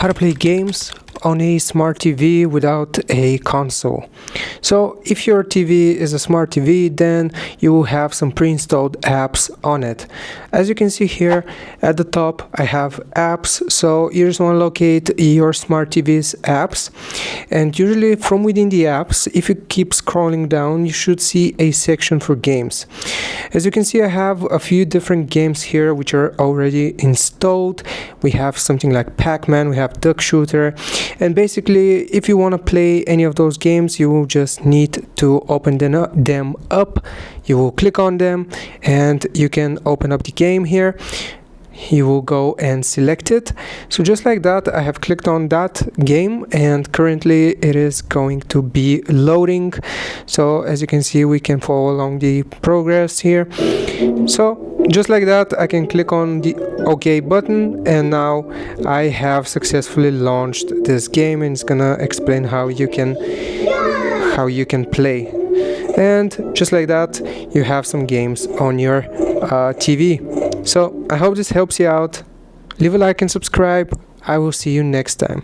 how to play games on a smart TV without a console. So if your TV is a smart TV, then you will have some pre-installed apps on it. As you can see here at the top, I have apps. So you just want to locate your smart TV's apps, and usually from within the apps, if you keep scrolling down, you should see a section for games. As you can see, I have a few different games here which are already installed. We have something like Pac-Man, we have Duck Shooter, and basically if you want to play any of those games, you will just need to open them up. You will click on them and you can open up the game here. You will go and select it. So just like that, I have clicked on that game and currently it is going to be loading. So as you can see, we can follow along the progress here. So just like that, I can click on the OK button, and now I have successfully launched this game, and it's gonna explain how you can play. And just like that, you have some games on your TV. So I hope this helps you out. Leave a like and subscribe. I will see you next time.